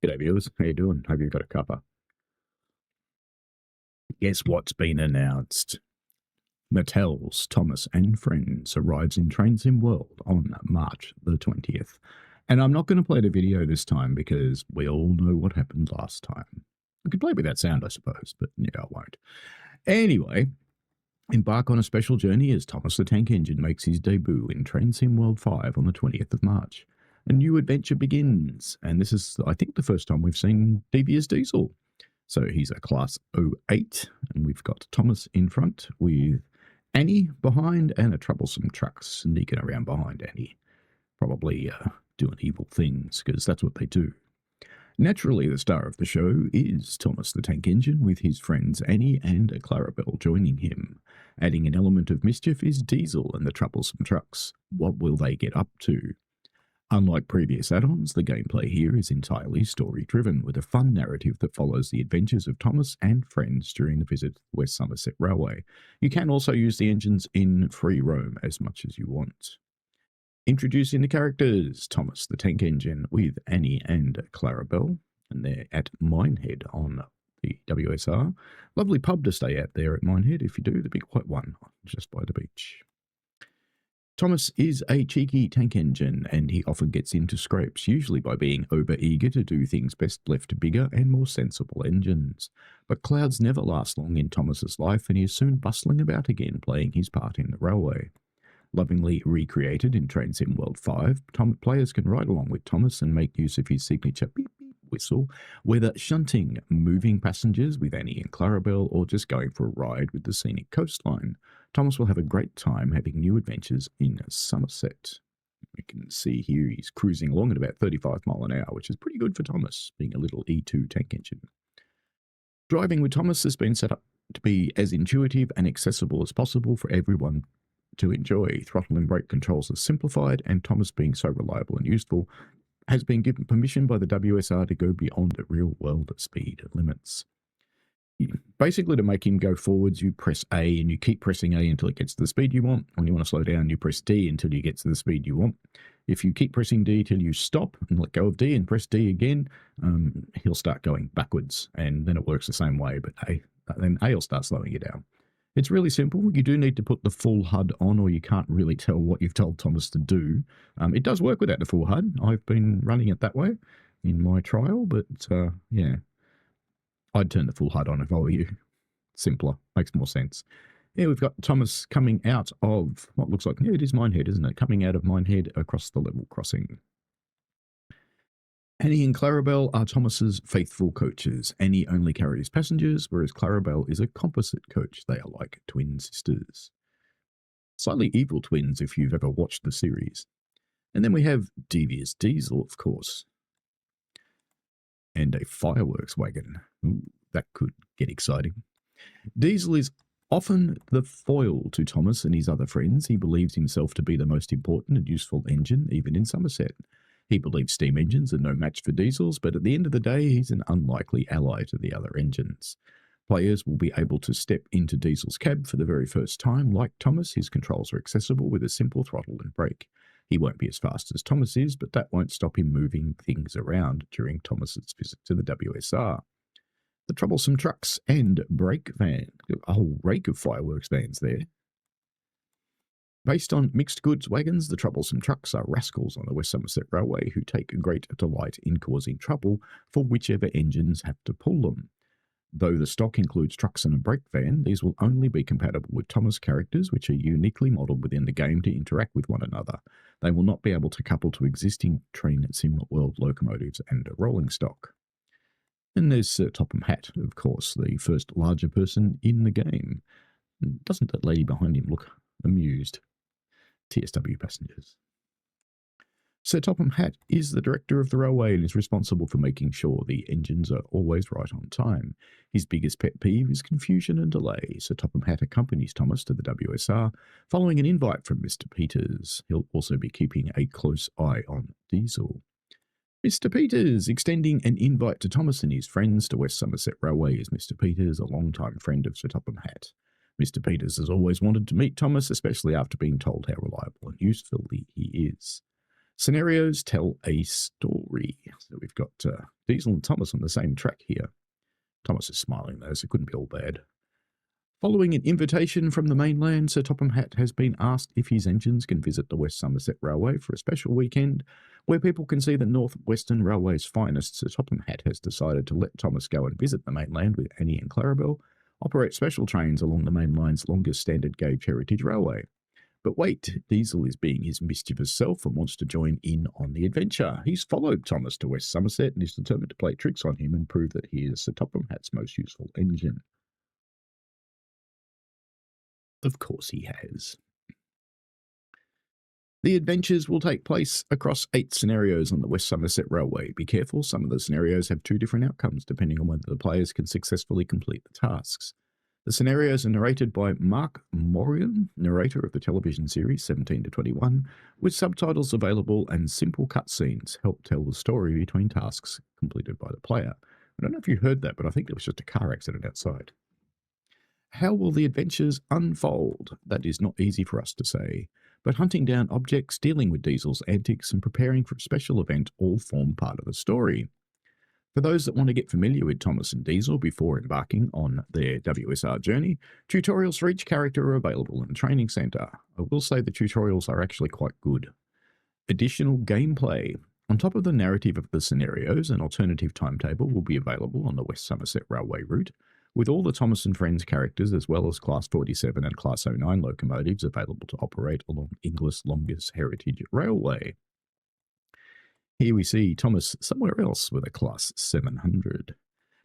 G'day viewers, how you doing? Hope you've got a cuppa. Guess what's been announced? Mattel's Thomas and Friends arrives in Train Sim World on March the 20th. And I'm not going to play the video this time because we all know what happened last time. I could play it without sound, I suppose, but yeah, I won't. Anyway, embark on a special journey as Thomas the Tank Engine makes his debut in Train Sim World 5 on the 20th of March. A new adventure begins, and this is, I think, the first time we've seen Devious Diesel. So he's a Class 08, and we've got Thomas in front with Annie behind and a troublesome truck sneaking around behind Annie. Probably doing evil things, because that's what they do. Naturally, the star of the show is Thomas the Tank Engine, with his friends Annie and Clarabelle joining him. Adding an element of mischief is Diesel and the troublesome trucks. What will they get up to? Unlike previous add-ons, the gameplay here is entirely story-driven, with a fun narrative that follows the adventures of Thomas and friends during the visit to the West Somerset Railway. You can also use the engines in free roam as much as you want. Introducing the characters, Thomas the Tank Engine with Annie and Clarabelle, and they're at Minehead on the WSR. Lovely pub to stay at there at Minehead if you do, the big white one, just by the beach. Thomas is a cheeky tank engine, and he often gets into scrapes, usually by being over-eager to do things best left to bigger and more sensible engines. But clouds never last long in Thomas's life, and he is soon bustling about again, playing his part in the railway. Lovingly recreated in Train Sim World 5, players can ride along with Thomas and make use of his signature beep-beep whistle, whether shunting moving passengers with Annie and Clarabelle or just going for a ride with the scenic coastline. Thomas will have a great time having new adventures in Somerset. We can see here he's cruising along at about 35 miles an hour, which is pretty good for Thomas, being a little E2 tank engine. Driving with Thomas has been set up to be as intuitive and accessible as possible for everyone to enjoy. Throttle and brake controls are simplified, and Thomas, being so reliable and useful, has been given permission by the WSR to go beyond the real-world speed limits. Basically, to make him go forwards, you press A and you keep pressing A until it gets to the speed you want. When you want to slow down, you press D until you get to the speed you want. If you keep pressing D till you stop and let go of D and press D again, he'll start going backwards, and then it works the same way, but then A will start slowing you down. It's really simple. You do need to put the full HUD on, or you can't really tell what you've told Thomas to do. It does work without the full HUD. I've been running it that way in my trial, but yeah. I'd turn the full HUD on if I were you. Simpler. Makes more sense. Here we've got Thomas coming out of what looks like, yeah, it is Minehead, isn't it? Coming out of Minehead across the level crossing. Annie and Clarabelle are Thomas's faithful coaches. Annie only carries passengers, whereas Clarabelle is a composite coach. They are like twin sisters. Slightly evil twins if you've ever watched the series. And then we have Devious Diesel, of course. And a fireworks wagon. Ooh, that could get exciting. Diesel is often the foil to Thomas and his other friends. He believes himself to be the most important and useful engine, even in Somerset. He believes steam engines are no match for diesels, but at the end of the day, he's an unlikely ally to the other engines. Players will be able to step into Diesel's cab for the very first time. Like Thomas, his controls are accessible with a simple throttle and brake. He won't be as fast as Thomas is, but that won't stop him moving things around during Thomas's visit to the WSR. The troublesome trucks and brake van. A whole rake of fireworks vans there. Based on mixed goods wagons, the troublesome trucks are rascals on the West Somerset Railway who take great delight in causing trouble for whichever engines have to pull them. Though the stock includes trucks and a brake van, these will only be compatible with Thomas characters, which are uniquely modelled within the game to interact with one another. They will not be able to couple to existing Train Sim World locomotives and rolling stock. And there's Sir Topham Hatt, of course, the first larger person in the game. Doesn't that lady behind him look amused? TSW passengers. Sir Topham Hatt is the director of the railway and is responsible for making sure the engines are always right on time. His biggest pet peeve is confusion and delay. Sir Topham Hatt accompanies Thomas to the WSR following an invite from Mr. Peters. He'll also be keeping a close eye on Diesel. Mr. Peters, extending an invite to Thomas and his friends to West Somerset Railway, is Mr. Peters, a long-time friend of Sir Topham Hatt. Mr. Peters has always wanted to meet Thomas, especially after being told how reliable and useful he is. Scenarios tell a story. we've got Diesel and Thomas on the same track here. Thomas is smiling though, so it couldn't be all bad. Following an invitation from the mainland, Sir Topham Hatt has been asked if his engines can visit the West Somerset Railway for a special weekend where people can see the North Western Railway's finest. Sir Topham Hatt has decided to let Thomas go and visit the mainland with Annie and Clarabel, operate special trains along the main line's longest standard gauge heritage railway. But wait, Diesel is being his mischievous self and wants to join in on the adventure. He's followed Thomas to West Somerset and is determined to play tricks on him and prove that he is Sir Topham Hatt's most useful engine. Of course he has. The adventures will take place across 8 scenarios on the West Somerset Railway. Be careful, some of the scenarios have 2 different outcomes depending on whether the players can successfully complete the tasks. The scenarios are narrated by Mark Morion, narrator of the television series 17 to 21, with subtitles available and simple cutscenes help tell the story between tasks completed by the player. I don't know if you heard that, but I think there was just a car accident outside. How will the adventures unfold? That is not easy for us to say, but hunting down objects, dealing with Diesel's antics, and preparing for a special event all form part of the story. For those that want to get familiar with Thomas and Diesel before embarking on their WSR journey, tutorials for each character are available in the training centre. I will say the tutorials are actually quite good. Additional gameplay. On top of the narrative of the scenarios, an alternative timetable will be available on the West Somerset Railway route, with all the Thomas and Friends characters as well as Class 47 and Class 09 locomotives available to operate along England's longest heritage railway. Here we see Thomas somewhere else with a Class 700.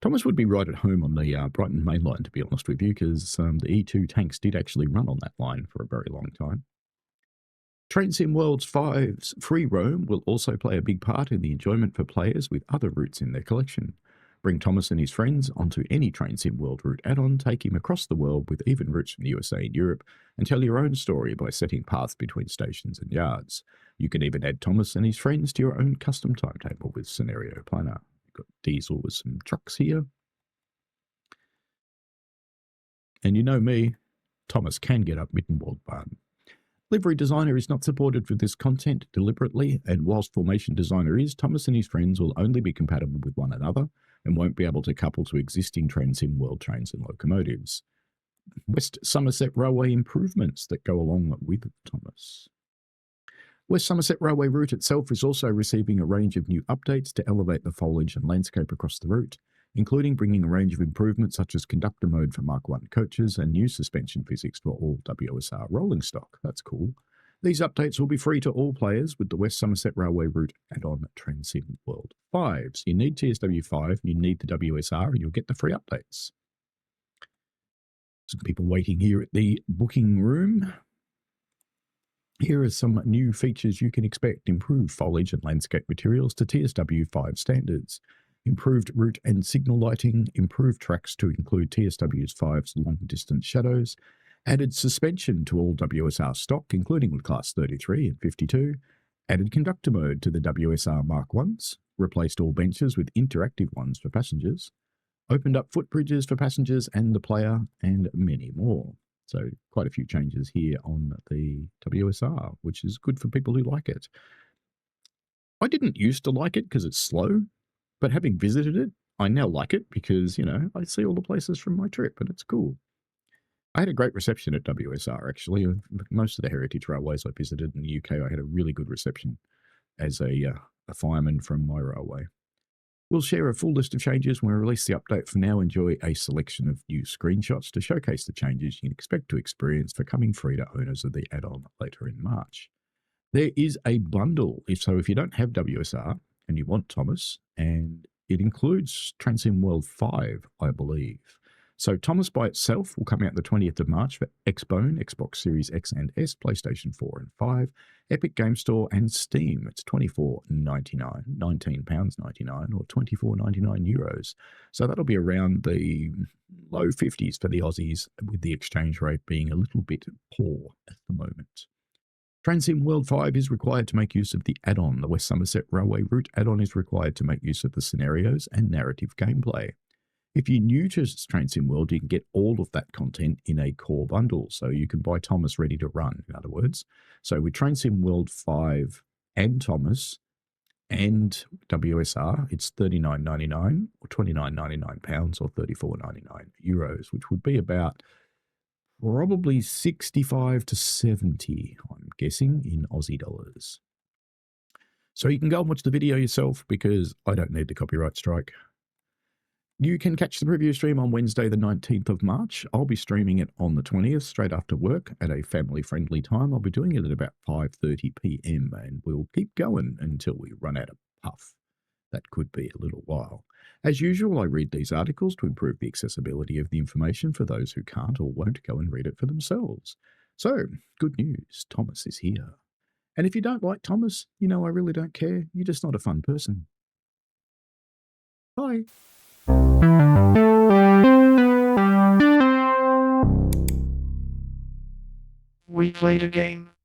Thomas would be right at home on the Brighton main line, to be honest with you, because the E2 tanks did actually run on that line for a very long time. Train Sim Worlds 5's free roam will also play a big part in the enjoyment for players with other routes in their collection. Bring Thomas and his friends onto any Train Sim World route add-on, take him across the world with even routes from the USA and Europe, and tell your own story by setting paths between stations and yards. You can even add Thomas and his friends to your own custom timetable with Scenario Planner. You've got Diesel with some trucks here. And you know me, Thomas can get up Mittenwald Barn. Livery Designer is not supported for this content deliberately, and whilst Formation Designer is, Thomas and his friends will only be compatible with one another and won't be able to couple to existing Train Sim World trains and locomotives. West Somerset Railway improvements that go along with Thomas. West Somerset Railway route itself is also receiving a range of new updates to elevate the foliage and landscape across the route, including bringing a range of improvements such as conductor mode for Mark I coaches and new suspension physics for all WSR rolling stock. That's cool. These updates will be free to all players with the West Somerset Railway route add-on Train Sim World 5. So you need TSW5, you need the WSR, and you'll get the free updates. Some people waiting here at the booking room. Here are some new features you can expect. Improved foliage and landscape materials to TSW5 standards. Improved route and signal lighting. Improved tracks to include TSW5's long-distance shadows. Added suspension to all WSR stock, including with Class 33 and 52. Added conductor mode to the WSR Mark Is. Replaced all benches with interactive ones for passengers. Opened up footbridges for passengers and the player, and many more. So quite a few changes here on the WSR, which is good for people who like it. I didn't used to like it because it's slow, but having visited it, I now like it because, you know, I see all the places from my trip and it's cool. I had a great reception at WSR, actually. Most of the heritage railways I visited in the UK, I had a really good reception as a fireman from my railway. We'll share a full list of changes when we release the update. For now, enjoy a selection of new screenshots to showcase the changes you can expect to experience for coming free to owners of the add-on later in March. There is a bundle, so if you don't have WSR and you want Thomas, and it includes Train Sim World 5, I believe. So Thomas by itself will come out the 20th of March for Xbone, Xbox Series X and S, PlayStation 4 and 5, Epic Game Store and Steam. It's $24.99, £19.99 or €24.99. So that'll be around the low 50s for the Aussies, with the exchange rate being a little bit poor at the moment. Train Sim World 5 is required to make use of the add-on. The West Somerset Railway route add-on is required to make use of the scenarios and narrative gameplay. If you're new to Train Sim World, you can get all of that content in a core bundle. So you can buy Thomas ready to run, in other words. So with Train Sim World 5 and Thomas, And WSR, it's £39.99 or £29.99 or €34.99, which would be about probably 65 to 70, I'm guessing, in Aussie dollars. So you can go and watch the video yourself because I don't need the copyright strike. You can catch the preview stream on Wednesday, the 19th of March. I'll be streaming it on the 20th, straight after work at a family-friendly time. I'll be doing it at about 5:30 p.m. and we'll keep going until we run out of puff. That could be a little while. As usual, I read these articles to improve the accessibility of the information for those who can't or won't go and read it for themselves. So, good news, Thomas is here. And if you don't like Thomas, I really don't care. You're just not a fun person. Bye. We played a game.